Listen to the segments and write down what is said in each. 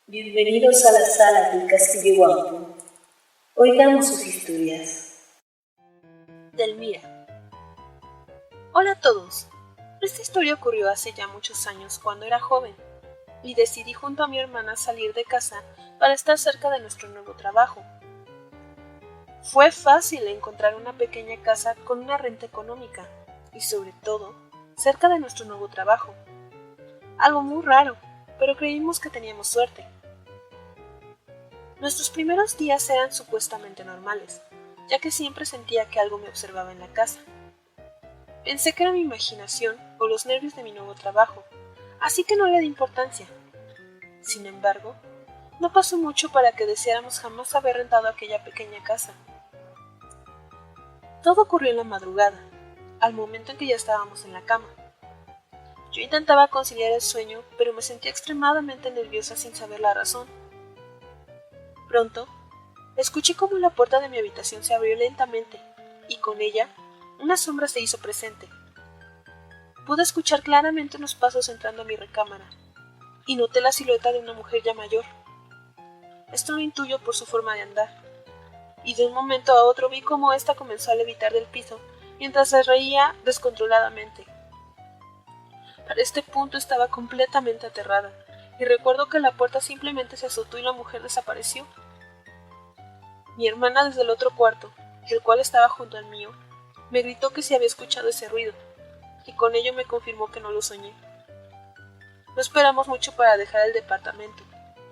Bienvenidos a la sala del Castillo Guampo. Oigamos sus historias. Delmira. Hola a todos. Esta historia ocurrió hace ya muchos años cuando era joven y decidí junto a mi hermana salir de casa para estar cerca de nuestro nuevo trabajo. Fue fácil encontrar una pequeña casa con una renta económica y sobre todo cerca de nuestro nuevo trabajo. Algo muy raro, pero creímos que teníamos suerte. Nuestros primeros días eran supuestamente normales, ya que siempre sentía que algo me observaba en la casa. Pensé que era mi imaginación o los nervios de mi nuevo trabajo, así que no le di importancia. Sin embargo, no pasó mucho para que deseáramos jamás haber rentado aquella pequeña casa. Todo ocurrió en la madrugada, al momento en que ya estábamos en la cama. Yo intentaba conciliar el sueño, pero me sentía extremadamente nerviosa sin saber la razón. Pronto, escuché cómo la puerta de mi habitación se abrió lentamente, y con ella, una sombra se hizo presente. Pude escuchar claramente unos pasos entrando a mi recámara, y noté la silueta de una mujer ya mayor. Esto lo intuyo por su forma de andar, y de un momento a otro vi cómo ésta comenzó a levitar del piso, mientras se reía descontroladamente. Para este punto estaba completamente aterrada, y recuerdo que la puerta simplemente se azotó y la mujer desapareció. Mi hermana desde el otro cuarto, el cual estaba junto al mío, me gritó que si había escuchado ese ruido, y con ello me confirmó que no lo soñé. No esperamos mucho para dejar el departamento,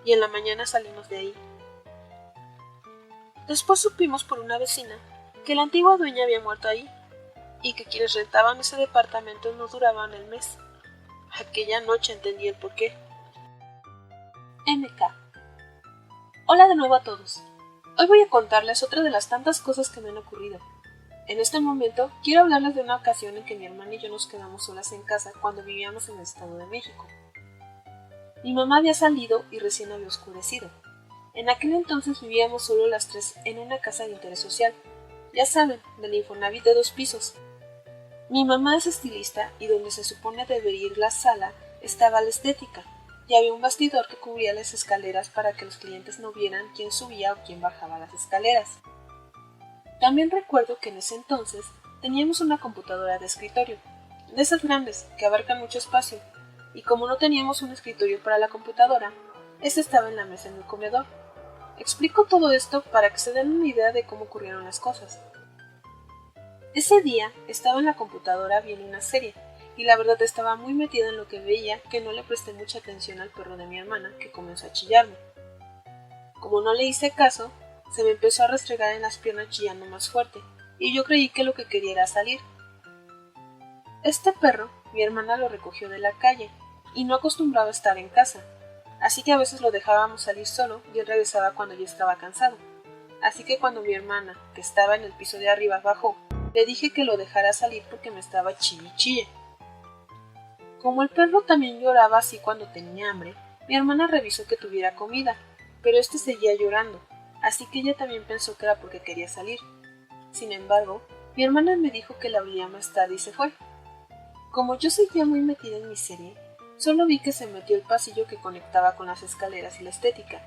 y en la mañana salimos de ahí. Después supimos por una vecina que la antigua dueña había muerto ahí, y que quienes rentaban ese departamento no duraban el mes. Aquella noche entendí el porqué. MK. Hola de nuevo a todos. Hoy voy a contarles otra de las tantas cosas que me han ocurrido. En este momento quiero hablarles de una ocasión en que mi hermana y yo nos quedamos solas en casa cuando vivíamos en el Estado de México. Mi mamá había salido y recién había oscurecido. En aquel entonces vivíamos solo las tres en una casa de interés social, ya saben, del Infonavit de 2 pisos. Mi mamá es estilista y donde se supone debería ir la sala estaba la estética, y había un bastidor que cubría las escaleras para que los clientes no vieran quién subía o quién bajaba las escaleras. También recuerdo que en ese entonces teníamos una computadora de escritorio, de esas grandes que abarcan mucho espacio, y como no teníamos un escritorio para la computadora, esta estaba en la mesa en el comedor. Explico todo esto para que se den una idea de cómo ocurrieron las cosas. Ese día estaba en la computadora viendo una serie, y la verdad estaba muy metida en lo que veía que no le presté mucha atención al perro de mi hermana, que comenzó a chillarme. Como no le hice caso, se me empezó a restregar en las piernas chillando más fuerte, y yo creí que lo que quería era salir. Este perro, mi hermana lo recogió de la calle, y no acostumbraba a estar en casa, así que a veces lo dejábamos salir solo y él regresaba cuando ya estaba cansado. Así que cuando mi hermana, que estaba en el piso de arriba, bajó, le dije que lo dejara salir porque me estaba chille y chille. Como el perro también lloraba así cuando tenía hambre, mi hermana revisó que tuviera comida, pero este seguía llorando, así que ella también pensó que era porque quería salir. Sin embargo, mi hermana me dijo que la abriría más tarde y se fue. Como yo seguía muy metida en mi serie, solo vi que se metió el pasillo que conectaba con las escaleras y la estética,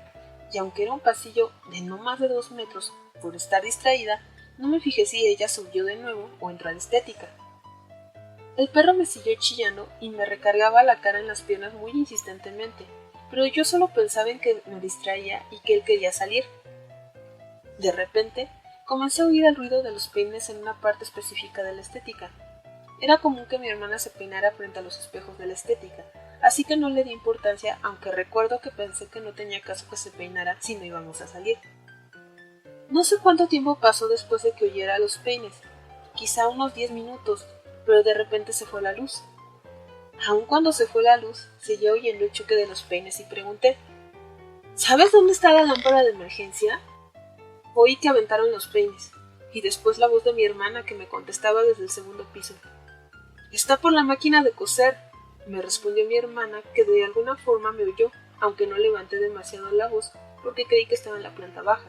y aunque era un pasillo de no más de 2 metros, por estar distraída, no me fijé si ella subió de nuevo o entró a la estética. El perro me siguió chillando y me recargaba la cara en las piernas muy insistentemente, pero yo solo pensaba en que me distraía y que él quería salir. De repente, comencé a oír el ruido de los peines en una parte específica de la estética. Era común que mi hermana se peinara frente a los espejos de la estética, así que no le di importancia, aunque recuerdo que pensé que no tenía caso que se peinara si no íbamos a salir. No sé cuánto tiempo pasó después de que oyera los peines, quizá unos 10 minutos, pero de repente se fue la luz. Aun cuando se fue la luz, seguía oyendo el choque de los peines y pregunté, ¿sabes dónde está la lámpara de emergencia? Oí que aventaron los peines, y después la voz de mi hermana que me contestaba desde el segundo piso. Está por la máquina de coser, me respondió mi hermana, que de alguna forma me oyó, aunque no levanté demasiado la voz porque creí que estaba en la planta baja.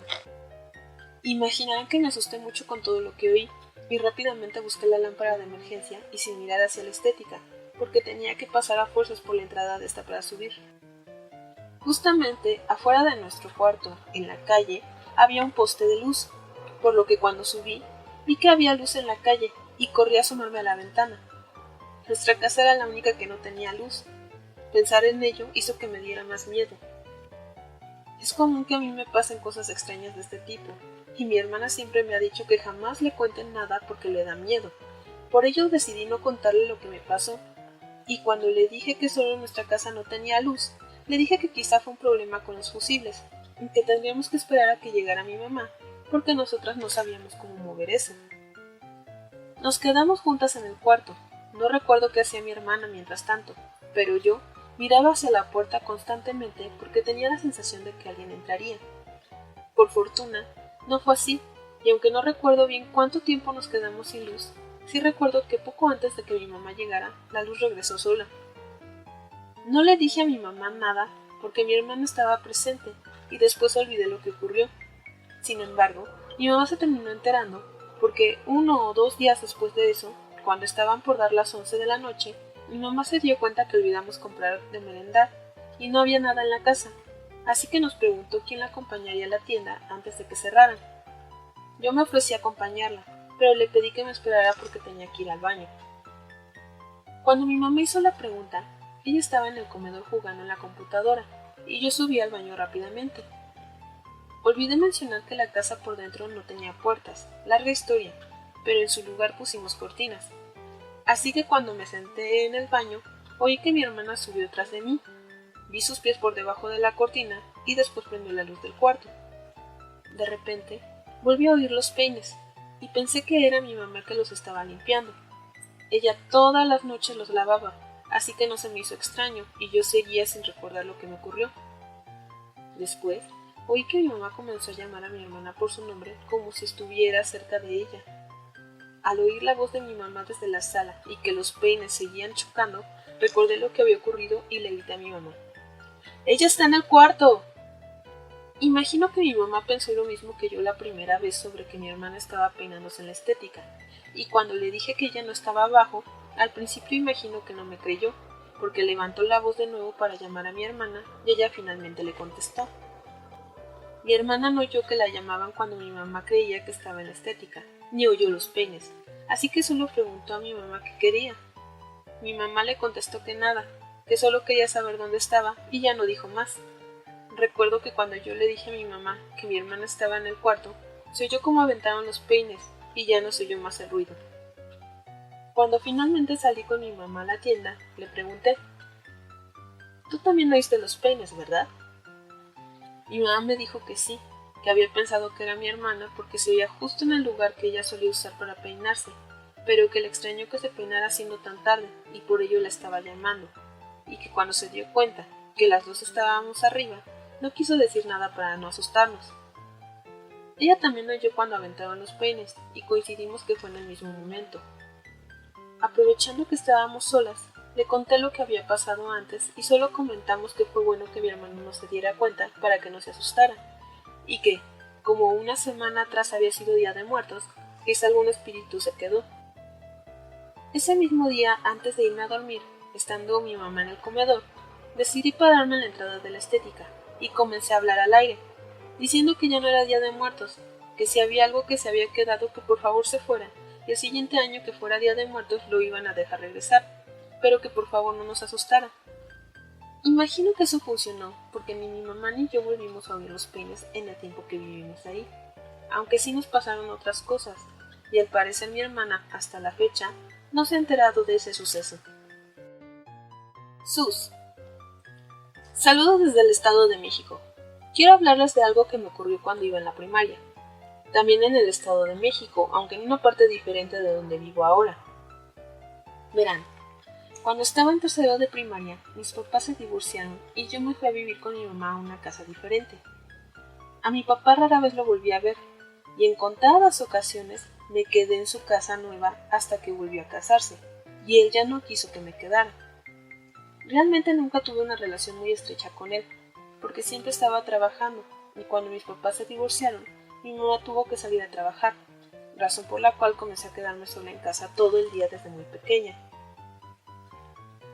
Imaginarán que me asusté mucho con todo lo que oí, y rápidamente busqué la lámpara de emergencia y sin mirar hacia la estética, porque tenía que pasar a fuerzas por la entrada de esta para subir. Justamente afuera de nuestro cuarto, en la calle, había un poste de luz, por lo que cuando subí, vi que había luz en la calle y corrí a asomarme a la ventana. Nuestra casa era la única que no tenía luz. Pensar en ello hizo que me diera más miedo. Es común que a mí me pasen cosas extrañas de este tipo, y mi hermana siempre me ha dicho que jamás le cuenten nada porque le da miedo. Por ello decidí no contarle lo que me pasó, y cuando le dije que solo nuestra casa no tenía luz, le dije que quizá fue un problema con los fusibles, y que tendríamos que esperar a que llegara mi mamá, porque nosotras no sabíamos cómo mover eso. Nos quedamos juntas en el cuarto. No recuerdo qué hacía mi hermana mientras tanto, pero yo miraba hacia la puerta constantemente porque tenía la sensación de que alguien entraría. Por fortuna, no fue así, y aunque no recuerdo bien cuánto tiempo nos quedamos sin luz, sí recuerdo que poco antes de que mi mamá llegara, la luz regresó sola. No le dije a mi mamá nada porque mi hermana estaba presente y después olvidé lo que ocurrió. Sin embargo, mi mamá se terminó enterando porque 1 o 2 días después de eso, cuando estaban por dar las 11 de la noche, mi mamá se dio cuenta que olvidamos comprar de merendar y no había nada en la casa, así que nos preguntó quién la acompañaría a la tienda antes de que cerraran. Yo me ofrecí a acompañarla, pero le pedí que me esperara porque tenía que ir al baño. Cuando mi mamá hizo la pregunta, ella estaba en el comedor jugando en la computadora y yo subí al baño rápidamente. Olvidé mencionar que la casa por dentro no tenía puertas, larga historia, pero en su lugar pusimos cortinas. Así que cuando me senté en el baño, oí que mi hermana subió tras de mí. Vi sus pies por debajo de la cortina y después prendió la luz del cuarto. De repente, volví a oír los peines y pensé que era mi mamá que los estaba limpiando. Ella todas las noches los lavaba, así que no se me hizo extraño y yo seguía sin recordar lo que me ocurrió. Después, oí que mi mamá comenzó a llamar a mi hermana por su nombre como si estuviera cerca de ella. Al oír la voz de mi mamá desde la sala y que los peines seguían chocando, recordé lo que había ocurrido y le grité a mi mamá. ¡Ella está en el cuarto! Imagino que mi mamá pensó lo mismo que yo la primera vez sobre que mi hermana estaba peinándose en la estética, y cuando le dije que ella no estaba abajo, al principio imagino que no me creyó, porque levantó la voz de nuevo para llamar a mi hermana y ella finalmente le contestó. Mi hermana no oyó que la llamaban cuando mi mamá creía que estaba en la estética, ni oyó los peines, así que solo preguntó a mi mamá qué quería. Mi mamá le contestó que nada, que solo quería saber dónde estaba y ya no dijo más. Recuerdo que cuando yo le dije a mi mamá que mi hermana estaba en el cuarto, se oyó como aventaron los peines y ya no se oyó más el ruido. Cuando finalmente salí con mi mamá a la tienda, le pregunté, «Tú también oíste los peines, ¿verdad?» Mi mamá me dijo que sí, que había pensado que era mi hermana porque se oía justo en el lugar que ella solía usar para peinarse, pero que le extrañó que se peinara siendo tan tarde y por ello la estaba llamando, y que cuando se dio cuenta que las dos estábamos arriba, no quiso decir nada para no asustarnos. Ella también oyó cuando aventaban los peines y coincidimos que fue en el mismo momento. Aprovechando que estábamos solas, le conté lo que había pasado antes y solo comentamos que fue bueno que mi hermano no se diera cuenta para que no se asustara, y que, como una semana atrás había sido Día de Muertos, quizá algún espíritu se quedó. Ese mismo día, antes de irme a dormir, estando mi mamá en el comedor, decidí pararme en la entrada de la estética y comencé a hablar al aire, diciendo que ya no era Día de Muertos, que si había algo que se había quedado que por favor se fuera, y el siguiente año que fuera Día de Muertos lo iban a dejar regresar, pero que por favor no nos asustara. Imagino que eso funcionó, porque ni mi mamá ni yo volvimos a oír los peines en el tiempo que vivimos ahí, aunque sí nos pasaron otras cosas, y al parecer mi hermana, hasta la fecha, no se ha enterado de ese suceso. Sus. Saludos desde el Estado de México. Quiero hablarles de algo que me ocurrió cuando iba en la primaria. También en el Estado de México, aunque en una parte diferente de donde vivo ahora. Verán, cuando estaba en tercero de primaria, mis papás se divorciaron y yo me fui a vivir con mi mamá a una casa diferente. A mi papá rara vez lo volví a ver, y en contadas ocasiones me quedé en su casa nueva hasta que volvió a casarse, y él ya no quiso que me quedara. Realmente nunca tuve una relación muy estrecha con él, porque siempre estaba trabajando, y cuando mis papás se divorciaron, mi mamá tuvo que salir a trabajar, razón por la cual comencé a quedarme sola en casa todo el día desde muy pequeña.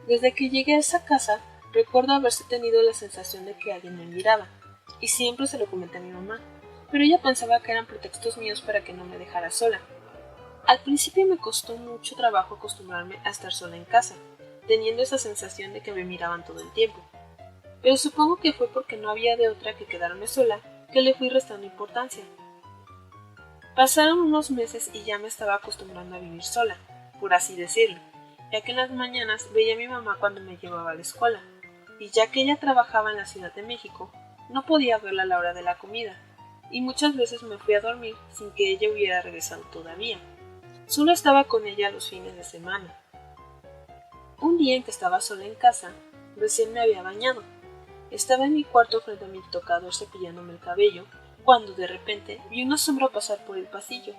Desde que llegué a esa casa, Recuerdo haberse tenido la sensación de que alguien me miraba, y siempre se lo comenté a mi mamá, pero ella pensaba que eran pretextos míos para que no me dejara sola. Al principio me costó mucho trabajo acostumbrarme a estar sola en casa, teniendo esa sensación de que me miraban todo el tiempo. Pero supongo que fue porque no había de otra que quedarme sola que le fui restando importancia. Pasaron unos meses y ya me estaba acostumbrando a vivir sola, por así decirlo, ya que en las mañanas veía a mi mamá cuando me llevaba a la escuela, y ya que ella trabajaba en la Ciudad de México, no podía verla a la hora de la comida, y muchas veces me fui a dormir sin que ella hubiera regresado todavía. Solo estaba con ella los fines de semana. Un día en que estaba sola en casa, recién me había bañado. Estaba en mi cuarto frente a mi tocador cepillándome el cabello, cuando de repente vi una sombra pasar por el pasillo.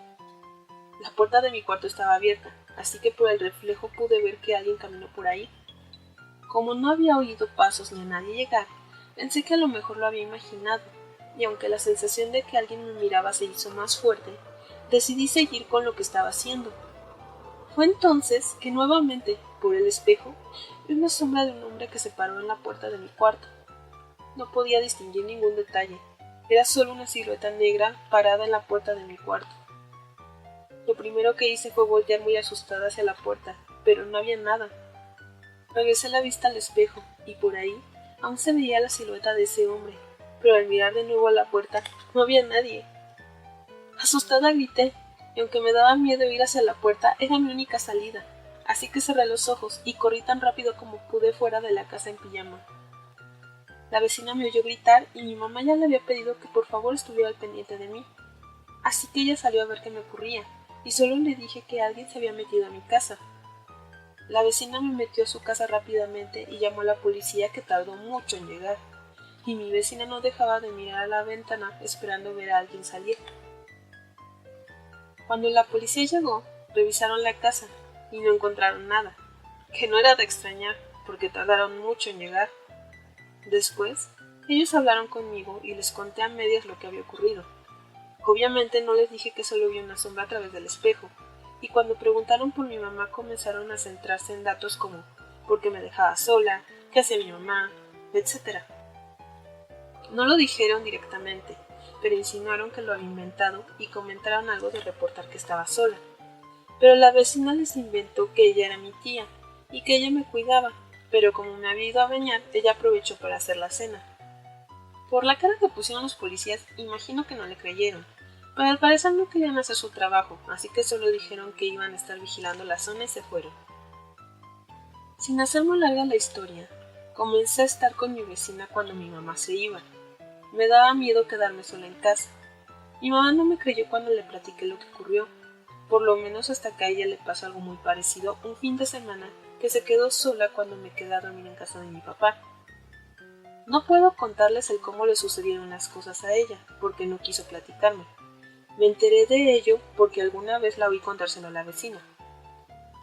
La puerta de mi cuarto estaba abierta, así que por el reflejo pude ver que alguien caminó por ahí. Como no había oído pasos ni a nadie llegar, pensé que a lo mejor lo había imaginado, y aunque la sensación de que alguien me miraba se hizo más fuerte, decidí seguir con lo que estaba haciendo. Fue entonces que nuevamente, por el espejo, vi una sombra de un hombre que se paró en la puerta de mi cuarto. No podía distinguir ningún detalle, era solo una silueta negra parada en la puerta de mi cuarto. Lo primero que hice fue voltear muy asustada hacia la puerta, pero no había nada. Regresé la vista al espejo, y por ahí aún se veía la silueta de ese hombre, pero al mirar de nuevo a la puerta no había nadie. Asustada grité, y aunque me daba miedo ir hacia la puerta, era mi única salida, así que cerré los ojos y corrí tan rápido como pude fuera de la casa en pijama. La vecina me oyó gritar y mi mamá ya le había pedido que por favor estuviera al pendiente de mí, así que ella salió a ver qué me ocurría, y solo le dije que alguien se había metido a mi casa. La vecina me metió a su casa rápidamente y llamó a la policía, que tardó mucho en llegar, y mi vecina no dejaba de mirar a la ventana esperando ver a alguien salir. Cuando la policía llegó, revisaron la casa y no encontraron nada, que no era de extrañar, porque tardaron mucho en llegar. Después, ellos hablaron conmigo y les conté a medias lo que había ocurrido. Obviamente no les dije que solo vi una sombra a través del espejo, y cuando preguntaron por mi mamá comenzaron a centrarse en datos como por qué me dejaba sola, qué hacía mi mamá, etc. No lo dijeron directamente, pero insinuaron que lo había inventado y comentaron algo de reportar que estaba sola. Pero la vecina les inventó que ella era mi tía y que ella me cuidaba, pero como me había ido a bañar, ella aprovechó para hacer la cena. Por la cara que pusieron los policías, imagino que no le creyeron, pero al parecer no querían hacer su trabajo, así que solo dijeron que iban a estar vigilando la zona y se fueron. Sin hacer muy larga la historia, comencé a estar con mi vecina cuando mi mamá se iba. Me daba miedo quedarme sola en casa. Mi mamá no me creyó cuando le platiqué lo que ocurrió, por lo menos hasta que a ella le pasó algo muy parecido un fin de semana que se quedó sola cuando me quedé a dormir en casa de mi papá. No puedo contarles el cómo le sucedieron las cosas a ella, porque no quiso platicarme. Me enteré de ello porque alguna vez la oí contárselo a la vecina.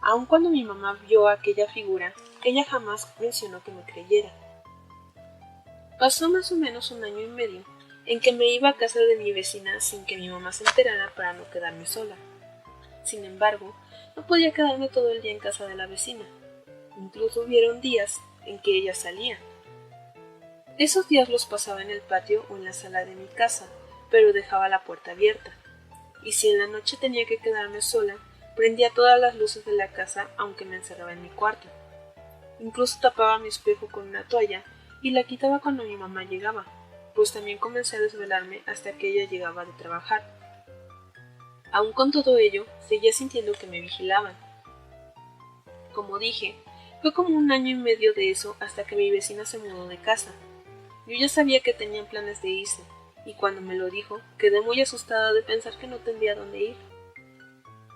Aun cuando mi mamá vio aquella figura, ella jamás mencionó que me creyera. Pasó más o menos 1 año y medio en que me iba a casa de mi vecina sin que mi mamá se enterara para no quedarme sola. Sin embargo, no podía quedarme todo el día en casa de la vecina. Incluso hubieron días en que ella salía. Esos días los pasaba en el patio o en la sala de mi casa, pero dejaba la puerta abierta. Y si en la noche tenía que quedarme sola, prendía todas las luces de la casa aunque me encerraba en mi cuarto. Incluso tapaba mi espejo con una toalla y la quitaba cuando mi mamá llegaba, pues también comencé a desvelarme hasta que ella llegaba de trabajar. Aun con todo ello, seguía sintiendo que me vigilaban. Como dije, fue como 1 año y medio de eso hasta que mi vecina se mudó de casa. Yo ya sabía que tenían planes de irse, y cuando me lo dijo, quedé muy asustada de pensar que no tendría dónde ir.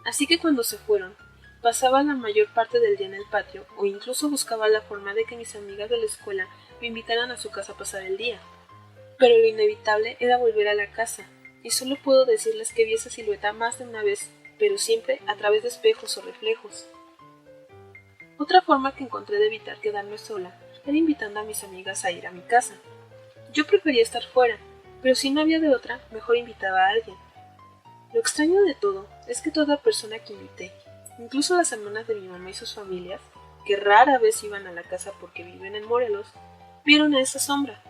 Así que cuando se fueron, pasaba la mayor parte del día en el patio o incluso buscaba la forma de que mis amigas de la escuela me invitaran a su casa a pasar el día. Pero lo inevitable era volver a la casa, y solo puedo decirles que vi esa silueta más de una vez, pero siempre a través de espejos o reflejos. Otra forma que encontré de evitar quedarme sola era invitando a mis amigas a ir a mi casa. Yo prefería estar fuera, pero si no había de otra, mejor invitaba a alguien. Lo extraño de todo es que toda persona que invité, incluso las hermanas de mi mamá y sus familias, que rara vez iban a la casa porque viven en Morelos, vieron a esa sombra.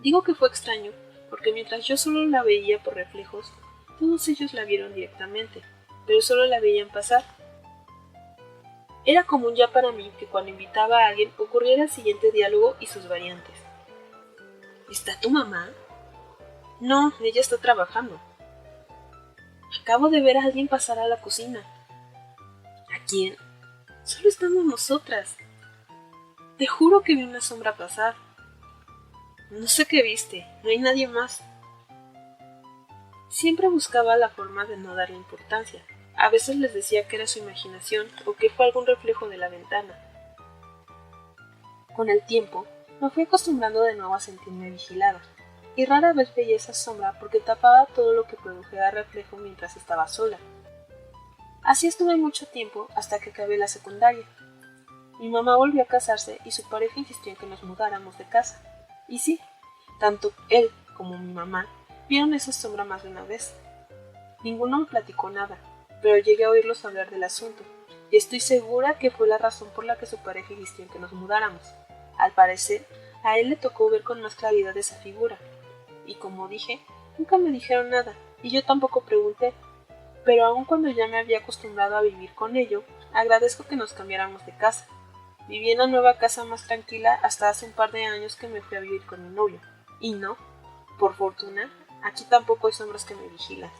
Digo que fue extraño porque mientras yo solo la veía por reflejos, todos ellos la vieron directamente, pero solo la veían pasar. Era común ya para mí que cuando invitaba a alguien ocurriera el siguiente diálogo y sus variantes. ¿Está tu mamá? No, ella está trabajando. Acabo de ver a alguien pasar a la cocina. ¿A quién? Solo estamos nosotras. Te juro que vi una sombra pasar. No sé qué viste, no hay nadie más. Siempre buscaba la forma de no darle importancia. A veces les decía que era su imaginación o que fue algún reflejo de la ventana. Con el tiempo, me fui acostumbrando de nuevo a sentirme vigilada, y rara vez veía esa sombra porque tapaba todo lo que produjera reflejo mientras estaba sola. Así estuve mucho tiempo hasta que acabé la secundaria. Mi mamá volvió a casarse y su pareja insistió en que nos mudáramos de casa. Y sí, tanto él como mi mamá vieron esa sombra más de una vez. Ninguno me platicó nada, pero llegué a oírlos hablar del asunto, y estoy segura que fue la razón por la que su pareja insistió en que nos mudáramos. Al parecer, a él le tocó ver con más claridad esa figura, y como dije, nunca me dijeron nada, y yo tampoco pregunté, pero aun cuando ya me había acostumbrado a vivir con ello, agradezco que nos cambiáramos de casa. Viví en la nueva casa más tranquila hasta hace un par de años que me fui a vivir con mi novio, y no, por fortuna, aquí tampoco hay sombras que me vigilan.